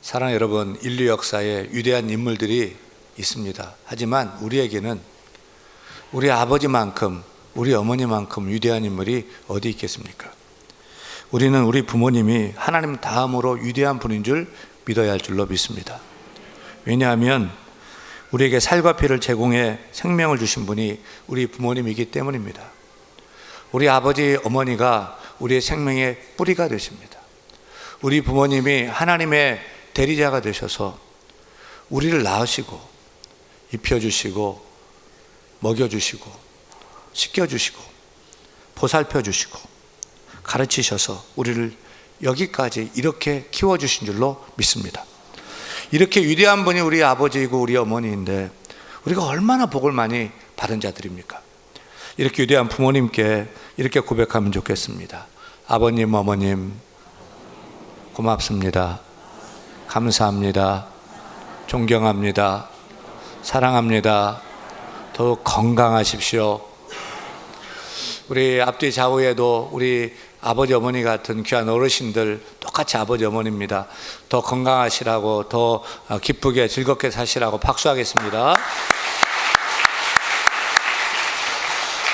사랑 여러분, 인류 역사에 위대한 인물들이 있습니다. 하지만 우리에게는 우리 아버지만큼, 우리 어머니만큼 위대한 인물이 어디 있겠습니까? 우리는 우리 부모님이 하나님 다음으로 위대한 분인 줄 믿어야 할 줄로 믿습니다. 왜냐하면 우리에게 살과 피를 제공해 생명을 주신 분이 우리 부모님이기 때문입니다. 우리 아버지, 어머니가 우리의 생명의 뿌리가 되십니다. 우리 부모님이 하나님의 대리자가 되셔서 우리를 낳으시고 입혀주시고 먹여주시고 씻겨주시고 보살펴주시고 가르치셔서 우리를 여기까지 이렇게 키워주신 줄로 믿습니다. 이렇게 위대한 분이 우리 아버지이고 우리 어머니인데 우리가 얼마나 복을 많이 받은 자들입니까? 이렇게 위대한 부모님께 이렇게 고백하면 좋겠습니다. 아버님, 어머님, 고맙습니다. 감사합니다. 존경합니다. 사랑합니다. 더욱 건강하십시오. 우리 앞뒤 좌우에도 우리 아버지, 어머니 같은 귀한 어르신들 똑같이 아버지, 어머니입니다. 더 건강하시라고, 더 기쁘게 즐겁게 사시라고 박수하겠습니다.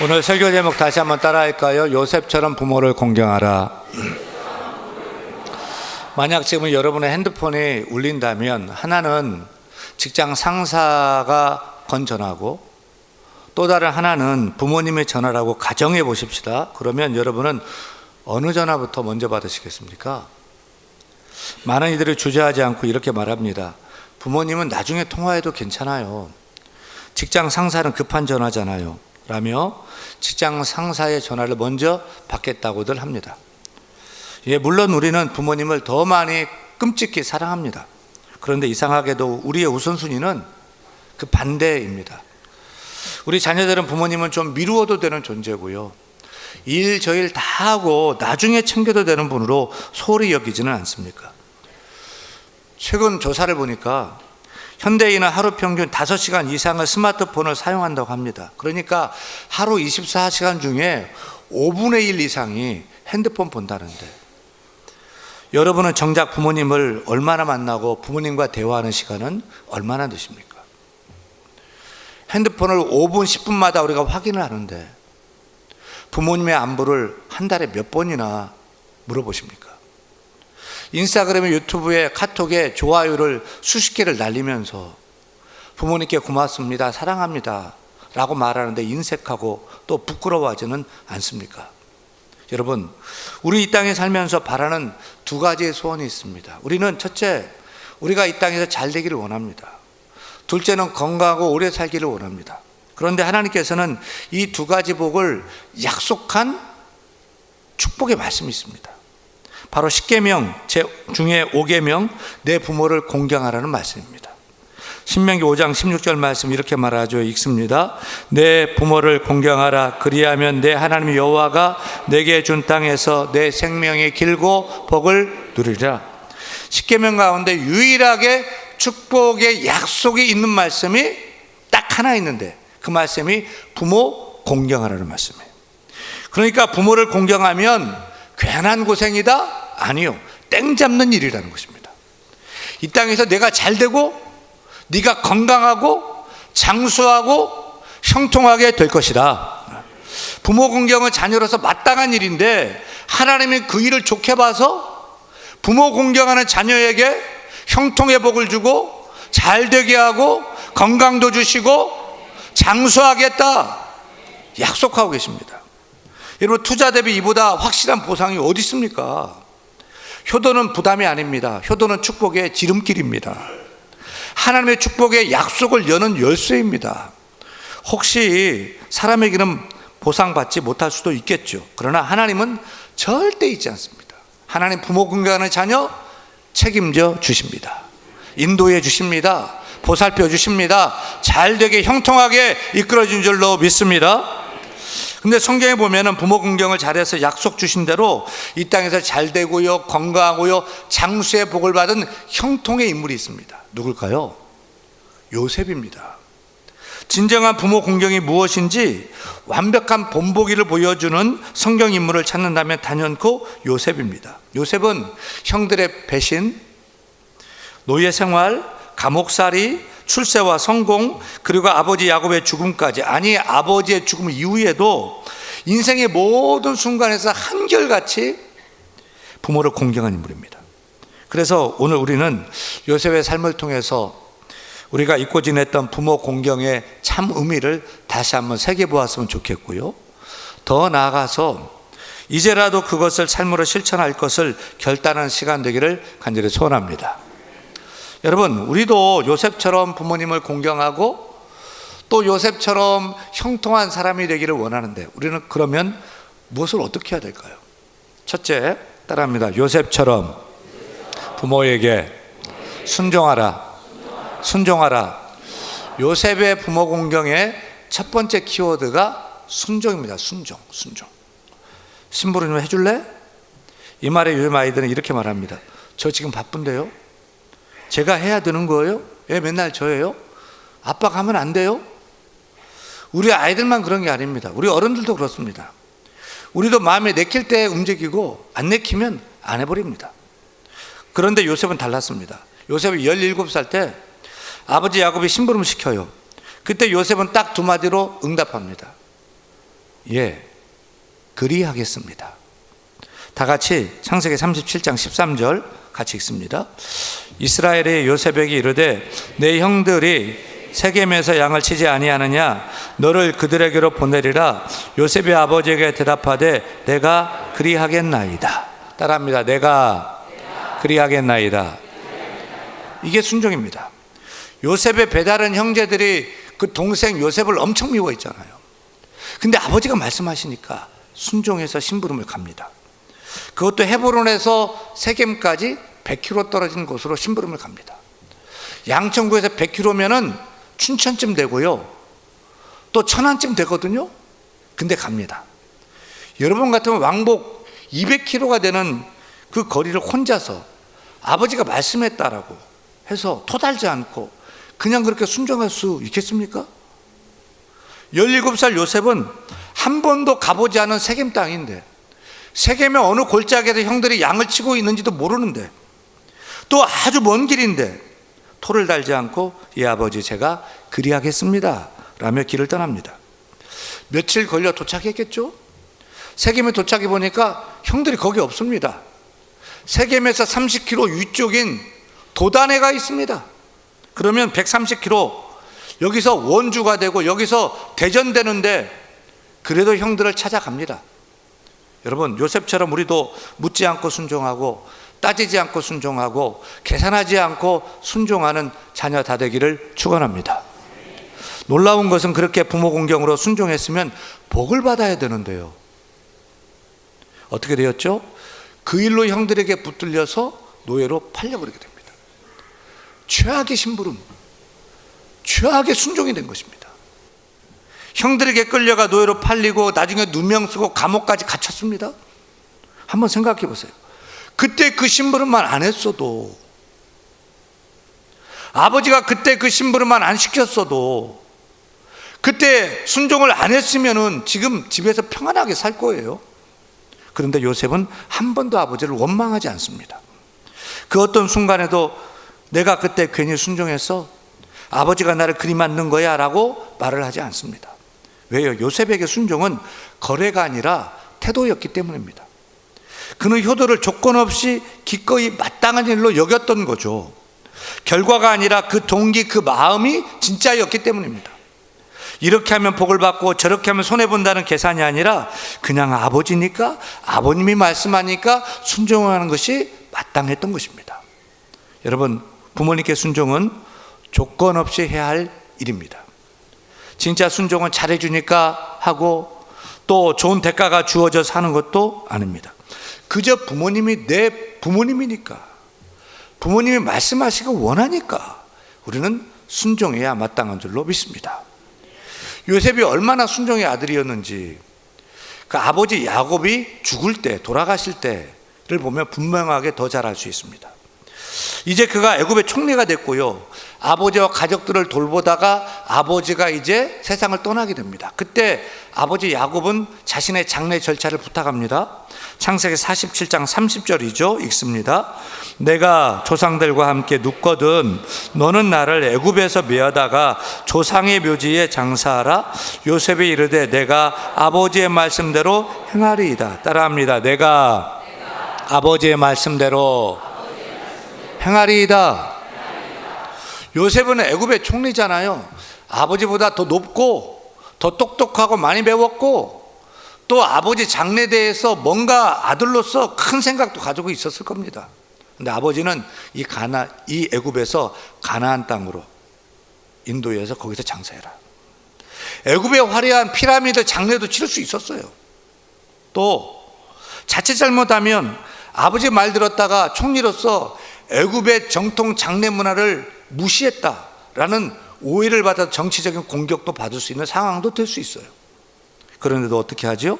오늘 설교 제목 다시 한번 따라할까요? 요셉처럼 부모를 공경하라. 만약 지금 여러분의 핸드폰이 울린다면 하나는 직장 상사가 건 전화고 또 다른 하나는 부모님의 전화라고 가정해 보십시다. 그러면 여러분은 어느 전화부터 먼저 받으시겠습니까? 많은 이들이 주저하지 않고 이렇게 말합니다. 부모님은 나중에 통화해도 괜찮아요. 직장 상사는 급한 전화잖아요. 라며 직장 상사의 전화를 먼저 받겠다고들 합니다. 예, 물론 우리는 부모님을 더 많이 끔찍히 사랑합니다. 그런데 이상하게도 우리의 우선순위는 그 반대입니다. 우리 자녀들은 부모님은 좀 미루어도 되는 존재고요. 일 저일 다 하고 나중에 챙겨도 되는 분으로 소홀히 여기지는 않습니까? 최근 조사를 보니까 현대인은 하루 평균 5시간 이상을 스마트폰을 사용한다고 합니다. 그러니까 하루 24시간 중에 5분의 1 이상이 핸드폰 본다는데 여러분은 정작 부모님을 얼마나 만나고 부모님과 대화하는 시간은 얼마나 되십니까? 핸드폰을 5분, 10분마다 우리가 확인을 하는데 부모님의 안부를 한 달에 몇 번이나 물어보십니까? 인스타그램에 유튜브에 카톡에 좋아요를 수십 개를 날리면서 부모님께 고맙습니다, 사랑합니다 라고 말하는데 인색하고 또 부끄러워하지는 않습니까? 여러분, 우리 이 땅에 살면서 바라는 두 가지의 소원이 있습니다. 우리는 첫째, 우리가 이 땅에서 잘 되기를 원합니다. 둘째는 건강하고 오래 살기를 원합니다. 그런데 하나님께서는 이 두 가지 복을 약속한 축복의 말씀이 있습니다. 바로 10계명 중에 5계명 내 부모를 공경하라는 말씀입니다. 신명기 5장 16절 말씀 이렇게 말하죠. 읽습니다. 내 부모를 공경하라. 그리하면 내 하나님 여호와가 내게 준 땅에서 내 생명이 길고 복을 누리리라. 10계명 가운데 유일하게 축복의 약속이 있는 말씀이 딱 하나 있는데 그 말씀이 부모 공경하라는 말씀이에요. 그러니까 부모를 공경하면 괜한 고생이다? 아니요. 땡 잡는 일이라는 것입니다. 이 땅에서 내가 잘 되고 네가 건강하고 장수하고 형통하게 될 것이다. 부모 공경은 자녀로서 마땅한 일인데 하나님이 그 일을 좋게 봐서 부모 공경하는 자녀에게 형통의 복을 주고 잘 되게 하고 건강도 주시고 장수하겠다 약속하고 계십니다. 여러분, 투자 대비 이보다 확실한 보상이 어디 있습니까? 효도는 부담이 아닙니다. 효도는 축복의 지름길입니다. 하나님의 축복의 약속을 여는 열쇠입니다. 혹시 사람에게는 보상받지 못할 수도 있겠죠. 그러나 하나님은 절대 잊지 않습니다. 하나님 부모 공경하는 자녀 책임져 주십니다. 인도해 주십니다. 보살펴 주십니다. 잘되게 형통하게 이끌어 준 줄로 믿습니다. 근데 성경에 보면은 부모 공경을 잘해서 약속 주신 대로 이 땅에서 잘 되고요, 건강하고요, 장수의 복을 받은 형통의 인물이 있습니다. 누굴까요? 요셉입니다. 진정한 부모 공경이 무엇인지 완벽한 본보기를 보여주는 성경 인물을 찾는다면 단연코 요셉입니다. 요셉은 형들의 배신, 노예 생활, 감옥살이, 출세와 성공, 그리고 아버지 야곱의 죽음까지, 아니 아버지의 죽음 이후에도 인생의 모든 순간에서 한결같이 부모를 공경한 인물입니다. 그래서 오늘 우리는 요셉의 삶을 통해서 우리가 잊고 지냈던 부모 공경의 참 의미를 다시 한번 새겨보았으면 좋겠고요. 더 나아가서 이제라도 그것을 삶으로 실천할 것을 결단하는 시간 되기를 간절히 소원합니다. 여러분, 우리도 요셉처럼 부모님을 공경하고 또 요셉처럼 형통한 사람이 되기를 원하는데, 우리는 그러면 무엇을 어떻게 해야 될까요? 첫째, 따라합니다. 요셉처럼 부모에게 순종하라. 순종하라. 요셉의 부모 공경의 첫 번째 키워드가 순종입니다. 순종. 심부름 좀 해줄래? 이 말에 요즘 아이들은 이렇게 말합니다. 저 지금 바쁜데요? 제가 해야 되는 거예요? 왜 맨날 저예요? 아빠가 하면 안 돼요? 우리 아이들만 그런 게 아닙니다. 우리 어른들도 그렇습니다. 우리도 마음에 내킬 때 움직이고 안 내키면 안 해버립니다. 그런데 요셉은 달랐습니다. 요셉이 17살 때 아버지 야곱이 심부름을 시켜요. 그때 요셉은 딱 두 마디로 응답합니다. 예, 그리하겠습니다. 다 같이 창세기 37장 13절 같이 읽습니다. 이스라엘의 요셉에게 이르되 내 형들이 세겜에서 양을 치지 아니하느냐, 너를 그들에게로 보내리라. 요셉의 아버지에게 대답하되 내가 그리하겠나이다. 따라합니다. 내가 그리하겠나이다. 이게 순종입니다. 요셉의 배다른 형제들이 그 동생 요셉을 엄청 미워했잖아요. 근데 아버지가 말씀하시니까 순종해서 심부름을 갑니다. 그것도 헤브론에서 세겜까지 100km 떨어진 곳으로 심부름을 갑니다. 양천구에서 100km면은 춘천쯤 되고요, 또 천안쯤 되거든요. 근데 갑니다. 여러분 같으면 왕복 200km가 되는 그 거리를 혼자서 아버지가 말씀했다라고 해서 토달지 않고 그냥 그렇게 순종할 수 있겠습니까? 17살 요셉은 한 번도 가보지 않은 세겜 땅인데, 세겜의 어느 골짜기에서 형들이 양을 치고 있는지도 모르는데, 또 아주 먼 길인데 토를 달지 않고 예 아버지 제가 그리하겠습니다 라며 길을 떠납니다. 며칠 걸려 도착했겠죠? 세겜에 도착해 보니까 형들이 거기 없습니다. 세겜에서 30km 위쪽인 도단에가 있습니다. 그러면 130km, 여기서 원주가 되고 여기서 대전되는데 그래도 형들을 찾아갑니다. 여러분, 요셉처럼 우리도 묻지 않고 순종하고 따지지 않고 순종하고 계산하지 않고 순종하는 자녀 다 되기를 축원합니다. 놀라운 것은 그렇게 부모 공경으로 순종했으면 복을 받아야 되는데요, 어떻게 되었죠? 그 일로 형들에게 붙들려서 노예로 팔려버리게 됩니다. 최악의 심부름, 최악의 순종이 된 것입니다. 형들에게 끌려가 노예로 팔리고 나중에 누명 쓰고 감옥까지 갇혔습니다. 한번 생각해 보세요. 그때 그 심부름만 안 했어도, 아버지가 그때 그 심부름만 안 시켰어도, 그때 순종을 안 했으면은 지금 집에서 평안하게 살 거예요. 그런데 요셉은 한 번도 아버지를 원망하지 않습니다. 그 어떤 순간에도 내가 그때 괜히 순종해서 아버지가 나를 그리 만든 거야 라고 말을 하지 않습니다. 왜요? 요셉에게 순종은 거래가 아니라 태도였기 때문입니다. 그는 효도를 조건 없이 기꺼이 마땅한 일로 여겼던 거죠. 결과가 아니라 그 동기, 그 마음이 진짜였기 때문입니다. 이렇게 하면 복을 받고 저렇게 하면 손해본다는 계산이 아니라 그냥 아버지니까, 아버님이 말씀하니까 순종하는 것이 마땅했던 것입니다. 여러분, 부모님께 순종은 조건 없이 해야 할 일입니다. 진짜 순종은 잘해주니까 하고 또 좋은 대가가 주어져서 하는 것도 아닙니다. 그저 부모님이 내 부모님이니까, 부모님이 말씀하시고 원하니까 우리는 순종해야 마땅한 줄로 믿습니다. 요셉이 얼마나 순종의 아들이었는지 그 아버지 야곱이 죽을 때, 돌아가실 때를 보면 분명하게 더 잘 알 수 있습니다. 이제 그가 애굽의 총리가 됐고요, 아버지와 가족들을 돌보다가 아버지가 이제 세상을 떠나게 됩니다. 그때 아버지 야곱은 자신의 장례 절차를 부탁합니다. 창세기 47장 30절이죠. 읽습니다. 내가 조상들과 함께 눕거든 너는 나를 애굽에서 메어다가 조상의 묘지에 장사하라. 요셉이 이르되 내가 아버지의 말씀대로 행하리이다. 따라합니다. 내가 아버지의 말씀대로 행하리이다. 요셉은 애굽의 총리잖아요. 아버지보다 더 높고 더 똑똑하고 많이 배웠고 또 아버지 장래대에서 뭔가 아들로서 큰 생각도 가지고 있었을 겁니다. 근데 아버지는 이 애굽에서 가나안 땅으로 인도해서 거기서 장사해라. 애굽의 화려한 피라미드 장례도 치를 수 있었어요. 또 자칫 잘못하면 아버지 말 들었다가 총리로서 애굽의 정통 장례 문화를 무시했다라는 오해를 받아 정치적인 공격도 받을 수 있는 상황도 될 수 있어요. 그런데도 어떻게 하죠?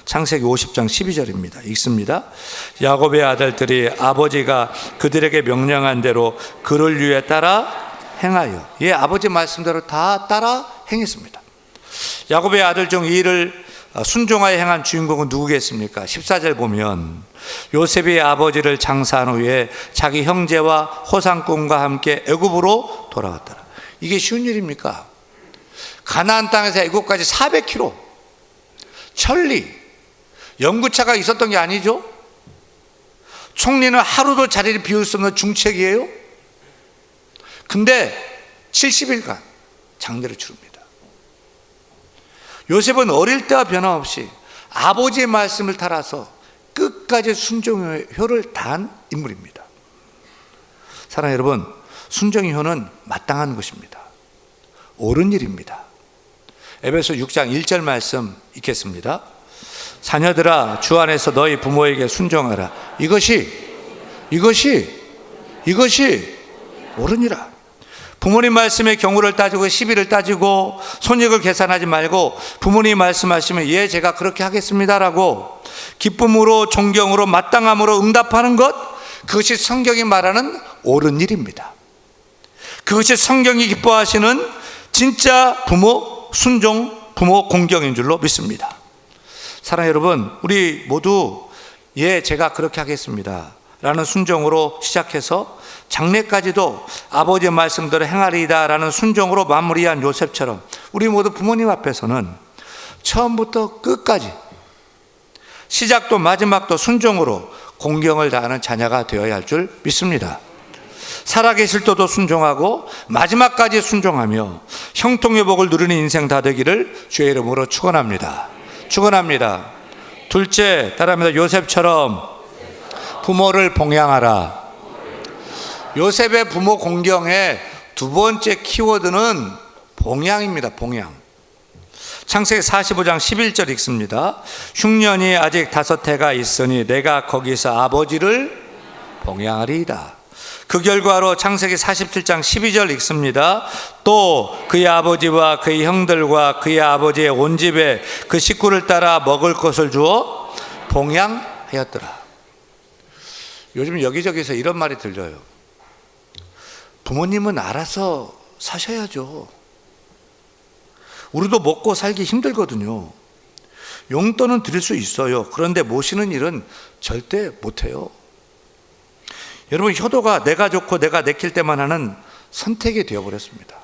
창세기 50장 12절입니다. 읽습니다. 야곱의 아들들이 아버지가 그들에게 명령한 대로 그를 위해 따라 행하여, 아버지 말씀대로 다 따라 행했습니다. 야곱의 아들 중 이 일을 순종하여 행한 주인공은 누구겠습니까? 14절 보면 요셉이 아버지를 장사한 후에 자기 형제와 호상꾼과 함께 애굽으로 돌아왔더라. 이게 쉬운 일입니까? 가나안 땅에서 애굽까지 400km 천리 연구차가 있었던 게 아니죠. 총리는 하루도 자리를 비울 수 없는 중책이에요. 근데 70일간 장례를 치릅니다. 요셉은 어릴 때와 변함없이 아버지의 말씀을 따라서 끝까지 순종의 효를 다한 인물입니다. 사랑하는 여러분, 순종의 효는 마땅한 것입니다. 옳은 일입니다. 에베소 6장 1절 말씀 읽겠습니다. 자녀들아 주 안에서 너희 부모에게 순종하라. 이것이 옳으니라. 부모님 말씀에 경우를 따지고 시비를 따지고 손익을 계산하지 말고 부모님 말씀하시면 제가 그렇게 하겠습니다라고 기쁨으로 존경으로 마땅함으로 응답하는 것, 그것이 성경이 말하는 옳은 일입니다. 그것이 성경이 기뻐하시는 진짜 부모 순종, 부모 공경인 줄로 믿습니다. 사랑하는 여러분, 우리 모두 제가 그렇게 하겠습니다 라는 순종으로 시작해서 장래까지도 아버지의 말씀대로 행하리이다 라는 순종으로 마무리한 요셉처럼 우리 모두 부모님 앞에서는 처음부터 끝까지 시작도 마지막도 순종으로 공경을 다하는 자녀가 되어야 할 줄 믿습니다. 살아계실 때도 순종하고 마지막까지 순종하며 형통의 복을 누리는 인생 다 되기를 주의 이름으로 축원합니다. 둘째, 따라합니다. 요셉처럼 부모를 봉양하라. 요셉의 부모 공경의 두 번째 키워드는 봉양입니다. 봉양. 창세기 45장 11절 읽습니다. 흉년이 아직 5해가 있으니 내가 거기서 아버지를 봉양하리이다. 그 결과로 창세기 47장 12절 읽습니다. 또 그의 아버지와 그의 형들과 그의 아버지의 온 집에 그 식구를 따라 먹을 것을 주어 봉양하였더라. 요즘 여기저기서 이런 말이 들려요. 부모님은 알아서 사셔야죠. 우리도 먹고 살기 힘들거든요. 용돈은 드릴 수 있어요. 그런데 모시는 일은 절대 못해요. 여러분, 효도가 내가 좋고 내가 내킬 때만 하는 선택이 되어버렸습니다.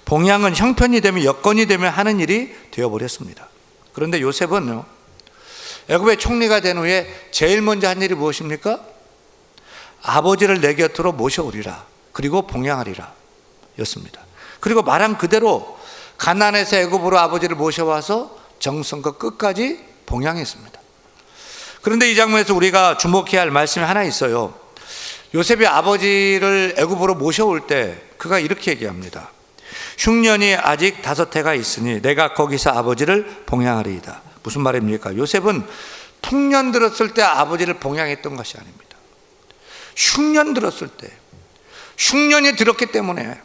봉양은 형편이 되면 여건이 되면 하는 일이 되어버렸습니다. 그런데 요셉은요, 애굽의 총리가 된 후에 제일 먼저 한 일이 무엇입니까? 아버지를 내 곁으로 모셔오리라. 그리고 봉양하리라 였습니다. 그리고 말한 그대로 가나안에서 애굽으로 아버지를 모셔와서 정성껏 끝까지 봉양했습니다. 그런데 이 장면에서 우리가 주목해야 할 말씀이 하나 있어요. 요셉이 아버지를 애굽으로 모셔올 때 그가 이렇게 얘기합니다. 흉년이 아직 5해가 있으니 내가 거기서 아버지를 봉양하리이다. 무슨 말입니까? 요셉은 풍년 들었을 때 아버지를 봉양했던 것이 아닙니다. 흉년 들었을 때, 흉년이 들었기 때문에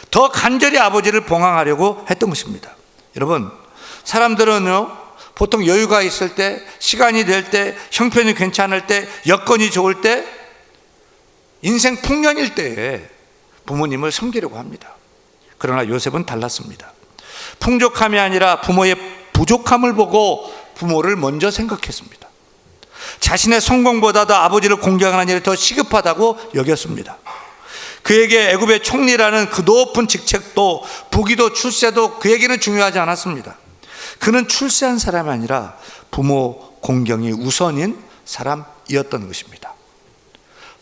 더 간절히 아버지를 봉양하려고 했던 것입니다. 여러분, 사람들은요, 보통 여유가 있을 때, 시간이 될 때, 형편이 괜찮을 때, 여건이 좋을 때, 인생 풍년일 때에 부모님을 섬기려고 합니다. 그러나 요셉은 달랐습니다. 풍족함이 아니라 부모의 부족함을 보고 부모를 먼저 생각했습니다. 자신의 성공보다도 아버지를 공경하는 일이 더 시급하다고 여겼습니다. 그에게 애굽의 총리라는 그 높은 직책도 부귀도 출세도 그에게는 중요하지 않았습니다. 그는 출세한 사람이 아니라 부모 공경이 우선인 사람이었던 것입니다.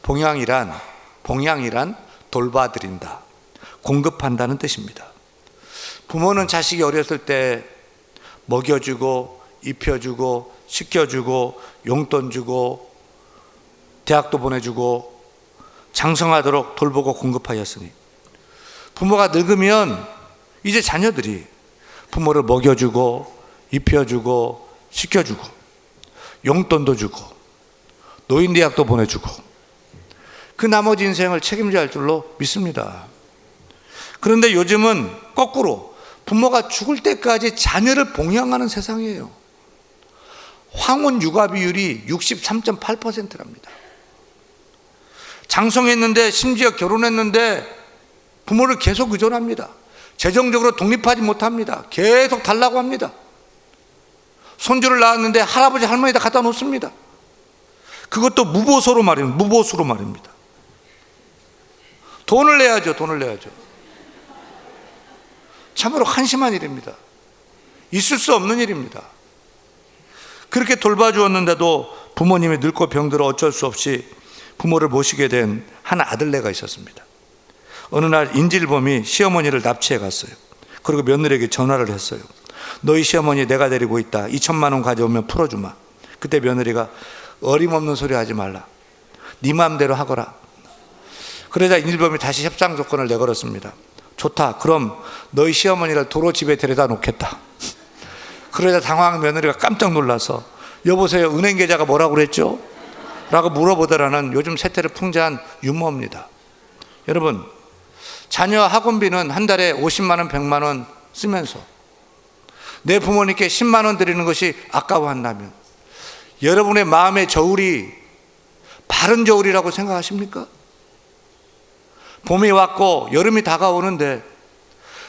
봉양이란 돌봐드린다, 공급한다는 뜻입니다. 부모는 자식이 어렸을 때 먹여주고 입혀주고 시켜주고 용돈 주고 대학도 보내주고 장성하도록 돌보고 공급하였으니 부모가 늙으면 이제 자녀들이 부모를 먹여주고 입혀주고 시켜주고 용돈도 주고 노인대학도 보내주고 그 나머지 인생을 책임져야 할 줄로 믿습니다. 그런데 요즘은 거꾸로 부모가 죽을 때까지 자녀를 봉양하는 세상이에요. 황혼 육아 비율이 63.8%랍니다. 장성했는데 심지어 결혼했는데 부모를 계속 의존합니다. 재정적으로 독립하지 못합니다. 계속 달라고 합니다. 손주를 낳았는데 할아버지 할머니다 갖다 놓습니다. 그것도 무보수로 말입니다. 돈을 내야죠. 참으로 한심한 일입니다. 있을 수 없는 일입니다. 그렇게 돌봐주었는데도 부모님이 늙고 병들어 어쩔 수 없이 부모를 모시게 된 한 아들네가 있었습니다. 어느 날 인질범이 시어머니를 납치해 갔어요. 그리고 며느리에게 전화를 했어요. 너희 시어머니 내가 데리고 있다. 2천만 원 가져오면 풀어주마. 그때 며느리가 어림없는 소리 하지 말라. 네 마음대로 하거라. 그러자 인질범이 다시 협상 조건을 내걸었습니다. 좋다. 그럼 너희 시어머니를 도로 집에 데려다 놓겠다. 그러자 당황한 며느리가 깜짝 놀라서 여보세요, 은행 계좌가 뭐라고 그랬죠? 라고 물어보더라는 요즘 세태를 풍자한 유머입니다. 여러분, 자녀 학원비는 한 달에 50만 원, 100만 원 쓰면서 내 부모님께 10만 원 드리는 것이 아까워한다면 여러분의 마음의 저울이 바른 저울이라고 생각하십니까? 봄이 왔고 여름이 다가오는데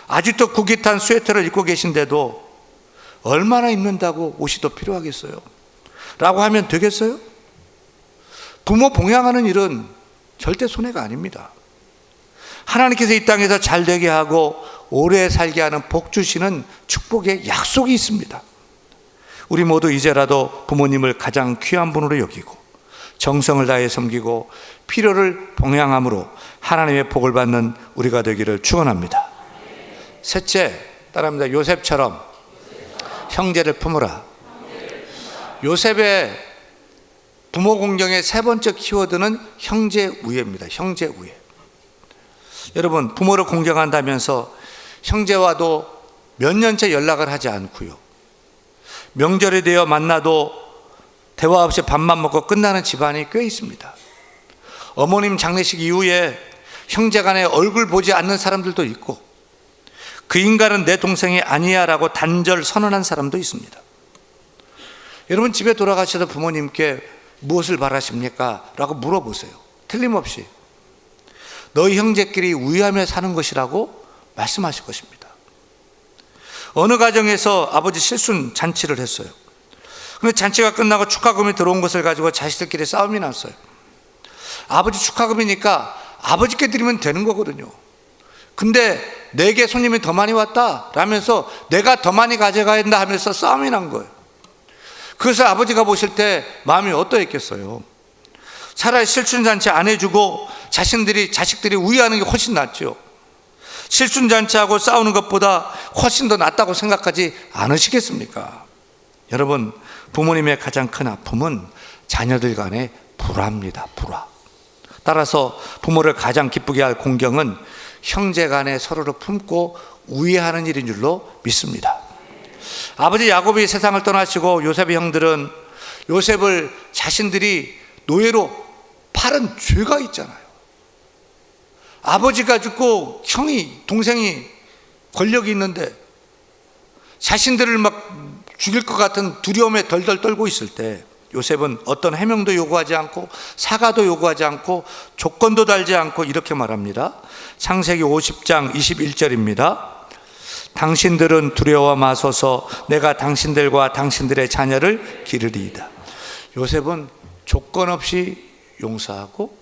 아직도 구깃한 스웨터를 입고 계신데도 얼마나 입는다고 옷이 더 필요하겠어요? 라고 하면 되겠어요? 부모 봉양하는 일은 절대 손해가 아닙니다. 하나님께서 이 땅에서 잘 되게 하고 오래 살게 하는 복 주시는 축복의 약속이 있습니다. 우리 모두 이제라도 부모님을 가장 귀한 분으로 여기고 정성을 다해 섬기고 필요를 봉양함으로 하나님의 복을 받는 우리가 되기를 축원합니다. 셋째, 따라합니다. 요셉처럼 형제를 품으라. 요셉의 부모 공경의 세 번째 키워드는 형제우애입니다. 형제우애. 여러분, 부모를 공경한다면서 형제와도 몇 년째 연락을 하지 않고요, 명절이 되어 만나도 대화 없이 밥만 먹고 끝나는 집안이 꽤 있습니다. 어머님 장례식 이후에 형제 간에 얼굴 보지 않는 사람들도 있고 그 인간은 내 동생이 아니야 라고 단절 선언한 사람도 있습니다. 여러분, 집에 돌아가셔서 부모님께 무엇을 바라십니까? 라고 물어보세요. 틀림없이 너희 형제끼리 우애하며 사는 것이라고 말씀하실 것입니다. 어느 가정에서 아버지 실순 잔치를 했어요. 근데 잔치가 끝나고 축하금이 들어온 것을 가지고 자식들끼리 싸움이 났어요. 아버지 축하금이니까 아버지께 드리면 되는 거거든요. 근데 내게 손님이 더 많이 왔다 라면서 내가 더 많이 가져가야 한다 하면서 싸움이 난 거예요. 그래서 아버지가 보실 때 마음이 어떠했겠어요? 차라리 실순잔치 안 해주고 자식들이 우애하는 게 훨씬 낫죠. 실순잔치하고 싸우는 것보다 훨씬 더 낫다고 생각하지 않으시겠습니까? 여러분, 부모님의 가장 큰 아픔은 자녀들 간의 불화입니다. 불화. 따라서 부모를 가장 기쁘게 할 공경은 형제 간에 서로를 품고 우애하는 일인 줄로 믿습니다. 아버지 야곱이 세상을 떠나시고 요셉의 형들은 요셉을 자신들이 노예로 팔은 죄가 있잖아요. 아버지가 죽고 동생이 권력이 있는데 자신들을 막 죽일 것 같은 두려움에 덜덜 떨고 있을 때 요셉은 어떤 해명도 요구하지 않고 사과도 요구하지 않고 조건도 달지 않고 이렇게 말합니다. 창세기 50장 21절입니다. 당신들은 두려워 마소서, 내가 당신들과 당신들의 자녀를 기르리이다. 요셉은 조건 없이 용서하고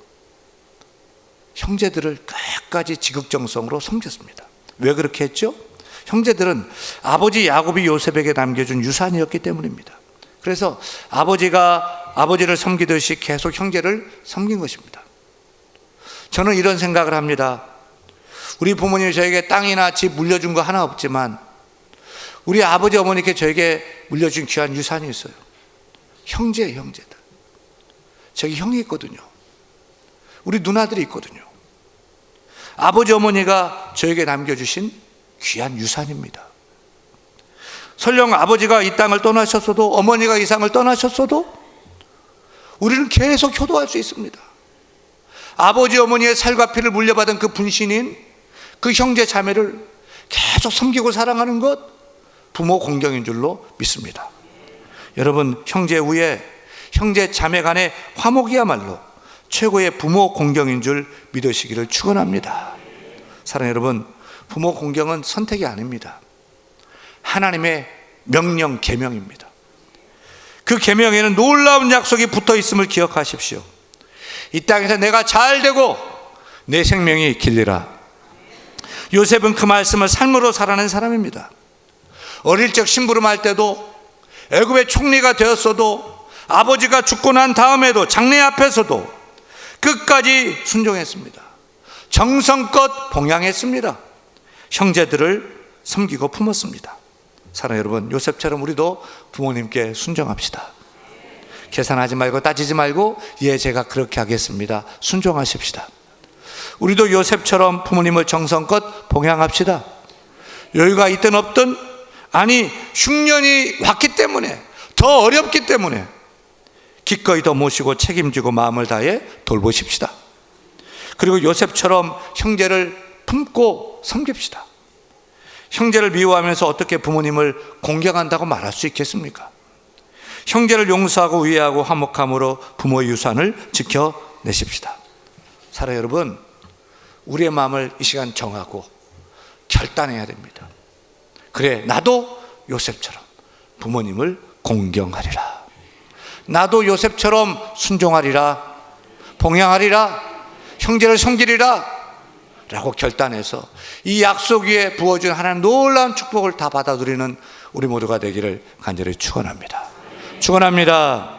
형제들을 끝까지 지극정성으로 섬겼습니다. 왜 그렇게 했죠? 형제들은 아버지 야곱이 요셉에게 남겨준 유산이었기 때문입니다. 그래서 아버지가 아버지를 섬기듯이 계속 형제를 섬긴 것입니다. 저는 이런 생각을 합니다. 우리 부모님이 저에게 땅이나 집 물려준 거 하나 없지만 우리 아버지 어머니께 저에게 물려준 귀한 유산이 있어요. 형제예요, 형제들. 저기 형이 있거든요. 우리 누나들이 있거든요. 아버지 어머니가 저에게 남겨주신 귀한 유산입니다. 설령 아버지가 이 땅을 떠나셨어도, 어머니가 이 땅을 떠나셨어도 우리는 계속 효도할 수 있습니다. 아버지 어머니의 살과 피를 물려받은 그 분신인 그 형제 자매를 계속 섬기고 사랑하는 것, 부모 공경인 줄로 믿습니다. 여러분, 형제 후에 형제 자매 간의 화목이야말로 최고의 부모 공경인 줄 믿으시기를 축원합니다. 사랑하는 여러분, 부모 공경은 선택이 아닙니다. 하나님의 명령, 계명입니다. 그 계명에는 놀라운 약속이 붙어 있음을 기억하십시오. 이 땅에서 내가 잘 되고 내 생명이 길리라. 요셉은 그 말씀을 삶으로 살아낸 사람입니다. 어릴 적 심부름할 때도, 애굽의 총리가 되었어도, 아버지가 죽고 난 다음에도, 장래 앞에서도 끝까지 순종했습니다. 정성껏 봉양했습니다. 형제들을 섬기고 품었습니다. 사랑하는 여러분, 요셉처럼 우리도 부모님께 순종합시다. 계산하지 말고 따지지 말고, 예, 제가 그렇게 하겠습니다. 순종하십시다. 우리도 요셉처럼 부모님을 정성껏 봉양합시다. 여유가 있든 없든, 아니 흉년이 왔기 때문에, 더 어렵기 때문에 기꺼이 더 모시고 책임지고 마음을 다해 돌보십시다. 그리고 요셉처럼 형제를 품고 섬깁시다. 형제를 미워하면서 어떻게 부모님을 공경한다고 말할 수 있겠습니까? 형제를 용서하고 이해하고 화목함으로 부모의 유산을 지켜내십시다. 사랑하는 여러분, 우리의 마음을 이 시간 정하고 결단해야 됩니다. 그래, 나도 요셉처럼 부모님을 공경하리라. 나도 요셉처럼 순종하리라, 봉양하리라, 형제를 섬기리라 라고 결단해서 이 약속 위에 부어준 하나님 놀라운 축복을 다 받아 누리는 우리 모두가 되기를 간절히 축원합니다. 축원합니다.